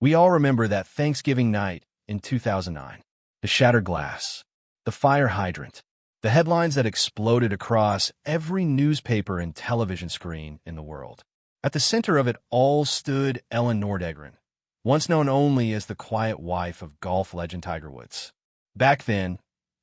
We all remember that Thanksgiving night in 2009. The shattered glass, the fire hydrant, the headlines that exploded across every newspaper and television screen in the world. At the center of it all stood Elin Nordegren, once known only as the quiet wife of golf legend Tiger Woods. Back then,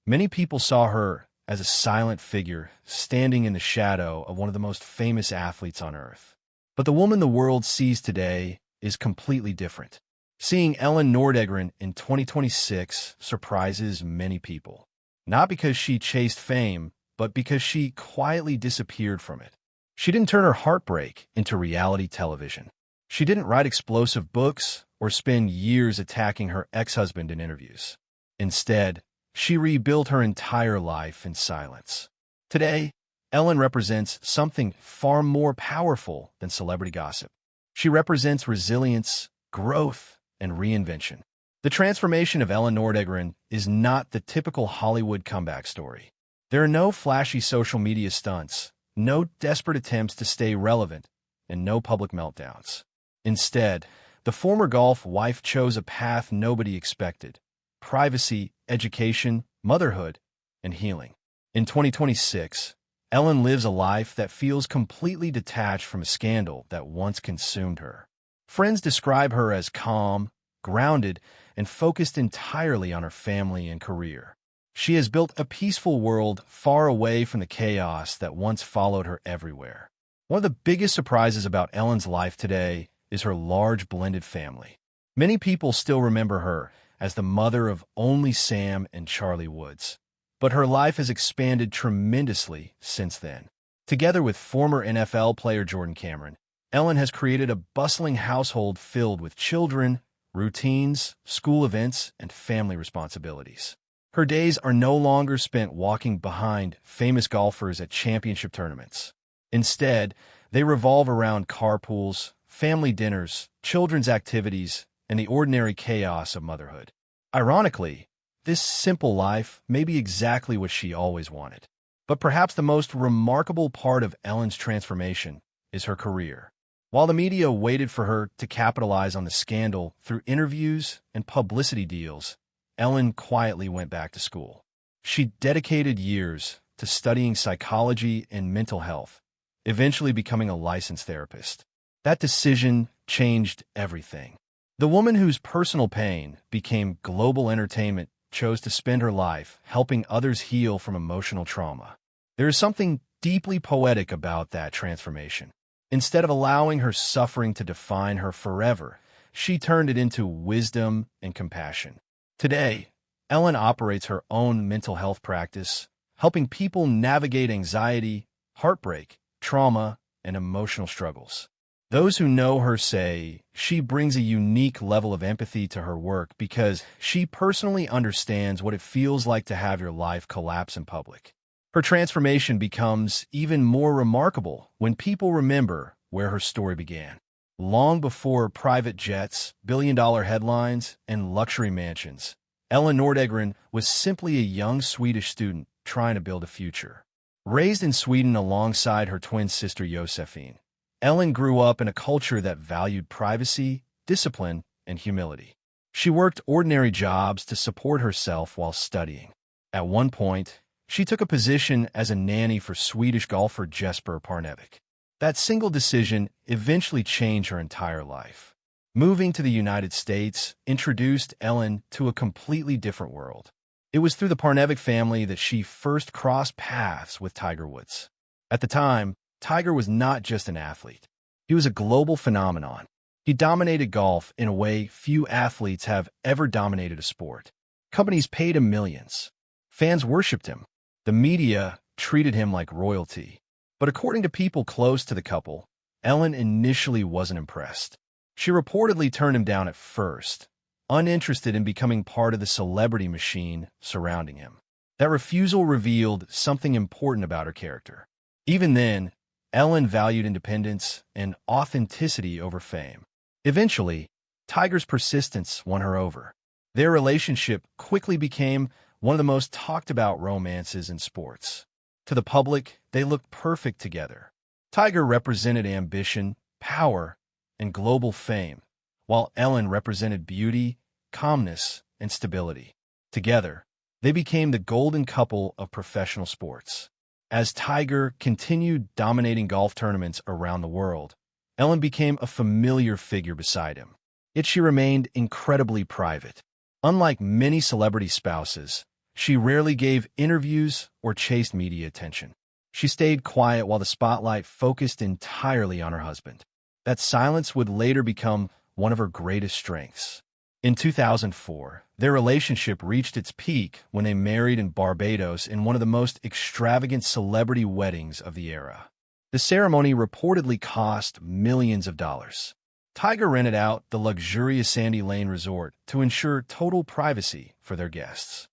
many people saw her as a silent figure standing in the shadow of one of the most famous athletes on earth. But the woman the world sees today is completely different. Seeing Elin Nordegren in 2026 surprises many people. Not because she chased fame, but because she quietly disappeared from it. She didn't turn her heartbreak into reality television. She didn't write explosive books or spend years attacking her ex-husband in interviews. Instead, she rebuilt her entire life in silence. Today, Elin represents something far more powerful than celebrity gossip. She represents resilience, growth, and reinvention. The transformation of Elin Nordegren is not the typical Hollywood comeback story. There are no flashy social media stunts, no desperate attempts to stay relevant, and no public meltdowns. Instead, the former golf wife chose a path nobody expected: privacy, education, motherhood, and healing. In 2026, Elin lives a life that feels completely detached from a scandal that once consumed her. Friends describe her as calm, grounded, and focused entirely on her family and career. She has built a peaceful world far away from the chaos that once followed her everywhere. One of the biggest surprises about Ellen's life today is her large blended family. Many people still remember her as the mother of only Sam and Charlie Woods, but her life has expanded tremendously since then. Together with former NFL player Jordan Cameron, Elin has created a bustling household filled with children, routines, school events, and family responsibilities. Her days are no longer spent walking behind famous golfers at championship tournaments. Instead, they revolve around carpools, family dinners, children's activities, and the ordinary chaos of motherhood. Ironically, this simple life may be exactly what she always wanted. But perhaps the most remarkable part of Ellen's transformation is her career. While the media waited for her to capitalize on the scandal through interviews and publicity deals, Elin quietly went back to school. She dedicated years to studying psychology and mental health, eventually becoming a licensed therapist. That decision changed everything. The woman whose personal pain became global entertainment chose to spend her life helping others heal from emotional trauma. There is something deeply poetic about that transformation. Instead of allowing her suffering to define her forever, she turned it into wisdom and compassion. Today, Elin operates her own mental health practice, helping people navigate anxiety, heartbreak, trauma, and emotional struggles. Those who know her say she brings a unique level of empathy to her work because she personally understands what it feels like to have your life collapse in public. Her transformation becomes even more remarkable when people remember where her story began. Long before private jets, billion-dollar headlines, and luxury mansions, Elin Nordegren was simply a young Swedish student trying to build a future. Raised in Sweden alongside her twin sister Josephine, Elin grew up in a culture that valued privacy, discipline, and humility. She worked ordinary jobs to support herself while studying. At one point, she took a position as a nanny for Swedish golfer Jesper Parnevik. That single decision eventually changed her entire life. Moving to the United States introduced Elin to a completely different world. It was through the Parnevik family that she first crossed paths with Tiger Woods. At the time, Tiger was not just an athlete. He was a global phenomenon. He dominated golf in a way few athletes have ever dominated a sport. Companies paid him millions. Fans worshipped him. The media treated him like royalty. But according to people close to the couple, Elin initially wasn't impressed. She reportedly turned him down at first, uninterested in becoming part of the celebrity machine surrounding him. That refusal revealed something important about her character. Even then, Elin valued independence and authenticity over fame. Eventually, Tiger's persistence won her over. Their relationship quickly became one of the most talked-about romances in sports. To the public, they looked perfect together. Tiger represented ambition, power, and global fame, while Elin represented beauty, calmness, and stability. Together, they became the golden couple of professional sports. As Tiger continued dominating golf tournaments around the world, Elin became a familiar figure beside him. Yet she remained incredibly private. Unlike many celebrity spouses, she rarely gave interviews or chased media attention. She stayed quiet while the spotlight focused entirely on her husband. That silence would later become one of her greatest strengths. In 2004, their relationship reached its peak when they married in Barbados in one of the most extravagant celebrity weddings of the era. The ceremony reportedly cost millions of dollars. Tiger rented out the luxurious Sandy Lane resort to ensure total privacy for their guests.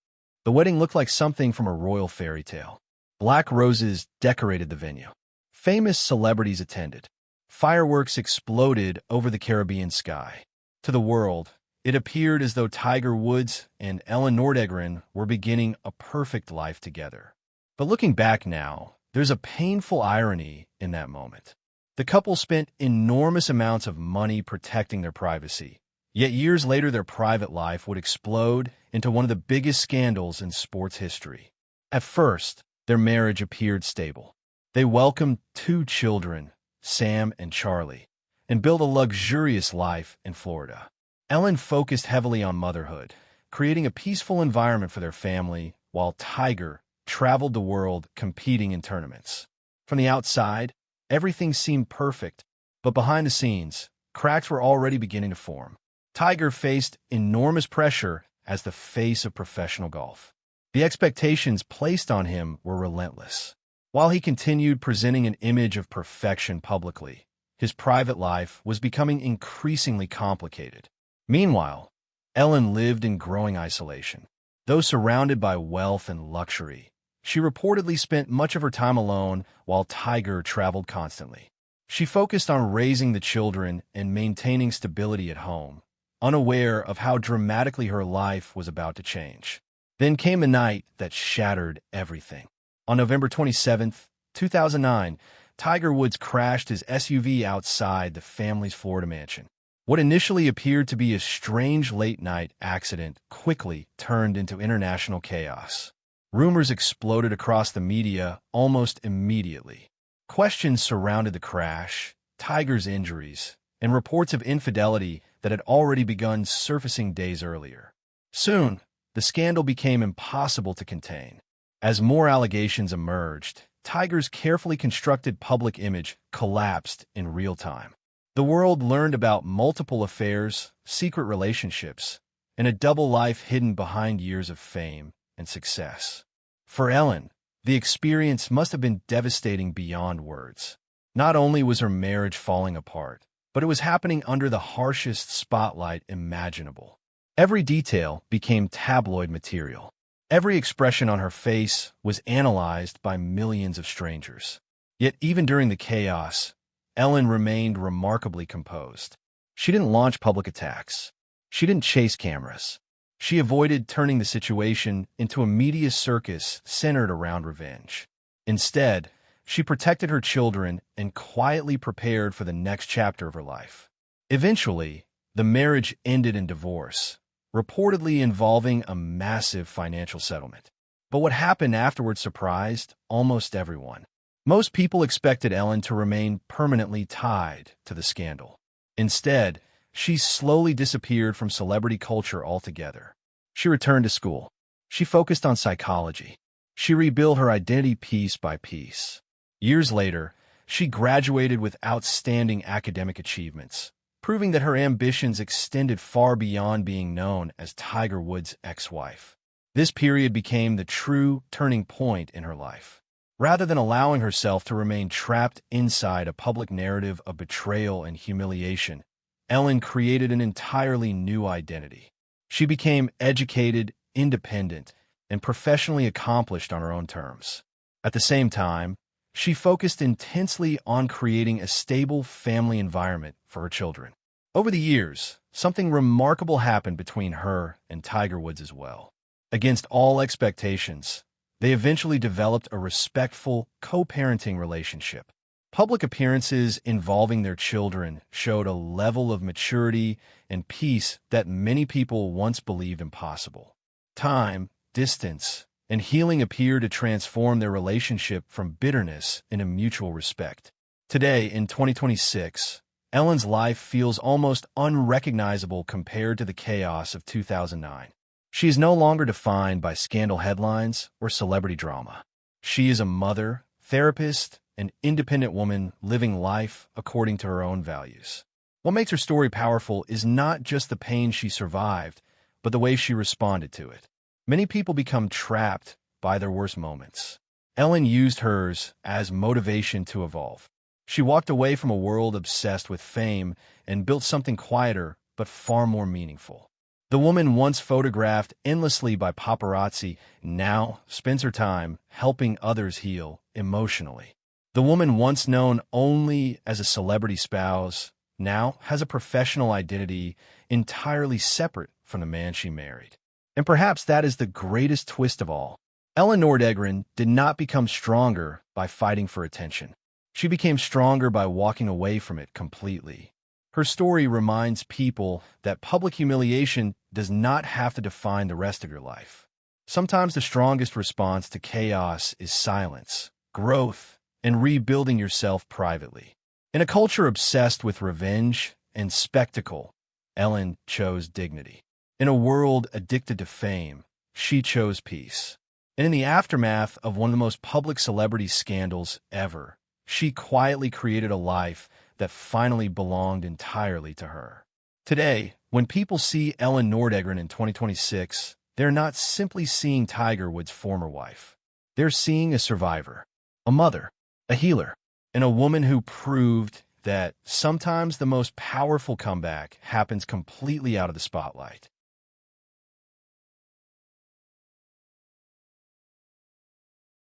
The wedding looked like something from a royal fairy tale. Black roses decorated the venue. Famous celebrities attended. Fireworks exploded over the Caribbean sky. To the world, it appeared as though Tiger Woods and Elin Nordegren were beginning a perfect life together. But looking back now, there's a painful irony in that moment. The couple spent enormous amounts of money protecting their privacy, yet years later their private life would explode into one of the biggest scandals in sports history. At first, their marriage appeared stable. They welcomed 2 children, Sam and Charlie, and built a luxurious life in Florida. Elin focused heavily on motherhood, creating a peaceful environment for their family, while Tiger traveled the world competing in tournaments. From the outside, everything seemed perfect, but behind the scenes, cracks were already beginning to form. Tiger faced enormous pressure as the face of professional golf. The expectations placed on him were relentless. While he continued presenting an image of perfection publicly, his private life was becoming increasingly complicated. Meanwhile, Elin lived in growing isolation. Though surrounded by wealth and luxury, she reportedly spent much of her time alone while Tiger traveled constantly. She focused on raising the children and maintaining stability at home, unaware of how dramatically her life was about to change. Then came the night that shattered everything. On November 27, 2009, Tiger Woods crashed his SUV outside the family's Florida mansion. What initially appeared to be a strange late-night accident quickly turned into international chaos. Rumors exploded across the media almost immediately. Questions surrounded the crash, Tiger's injuries, and reports of infidelity that had already begun surfacing days earlier. Soon, the scandal became impossible to contain. As more allegations emerged, Tiger's carefully constructed public image collapsed in real time. The world learned about multiple affairs, secret relationships, and a double life hidden behind years of fame and success. For Elin, the experience must have been devastating beyond words. Not only was her marriage falling apart, but it was happening under the harshest spotlight imaginable. Every detail became tabloid material. Every expression on her face was analyzed by millions of strangers. Yet even during the chaos, Elin remained remarkably composed. She didn't launch public attacks. She didn't chase cameras. She avoided turning the situation into a media circus centered around revenge. Instead, she protected her children and quietly prepared for the next chapter of her life. Eventually, the marriage ended in divorce, reportedly involving a massive financial settlement. But what happened afterward surprised almost everyone. Most people expected Elin to remain permanently tied to the scandal. Instead, she slowly disappeared from celebrity culture altogether. She returned to school. She focused on psychology. She rebuilt her identity piece by piece. Years later, she graduated with outstanding academic achievements, proving that her ambitions extended far beyond being known as Tiger Woods' ex-wife. This period became the true turning point in her life. Rather than allowing herself to remain trapped inside a public narrative of betrayal and humiliation, Elin created an entirely new identity. She became educated, independent, and professionally accomplished on her own terms. At the same time, she focused intensely on creating a stable family environment for her children. Over the years, something remarkable happened between her and Tiger Woods as well. Against all expectations, they eventually developed a respectful, co-parenting relationship. Public appearances involving their children showed a level of maturity and peace that many people once believed impossible. Time, distance, and healing appear to transform their relationship from bitterness into mutual respect. Today, in 2026, Elin's life feels almost unrecognizable compared to the chaos of 2009. She is no longer defined by scandal headlines or celebrity drama. She is a mother, therapist, and independent woman living life according to her own values. What makes her story powerful is not just the pain she survived, but the way she responded to it. Many people become trapped by their worst moments. Elin used hers as motivation to evolve. She walked away from a world obsessed with fame and built something quieter but far more meaningful. The woman once photographed endlessly by paparazzi now spends her time helping others heal emotionally. The woman once known only as a celebrity spouse now has a professional identity entirely separate from the man she married. And perhaps that is the greatest twist of all. Elin Nordegren did not become stronger by fighting for attention. She became stronger by walking away from it completely. Her story reminds people that public humiliation does not have to define the rest of your life. Sometimes the strongest response to chaos is silence, growth, and rebuilding yourself privately. In a culture obsessed with revenge and spectacle, Elin chose dignity. In a world addicted to fame, she chose peace. And in the aftermath of one of the most public celebrity scandals ever, she quietly created a life that finally belonged entirely to her. Today, when people see Elin Nordegren in 2026, they're not simply seeing Tiger Woods' former wife. They're seeing a survivor, a mother, a healer, and a woman who proved that sometimes the most powerful comeback happens completely out of the spotlight.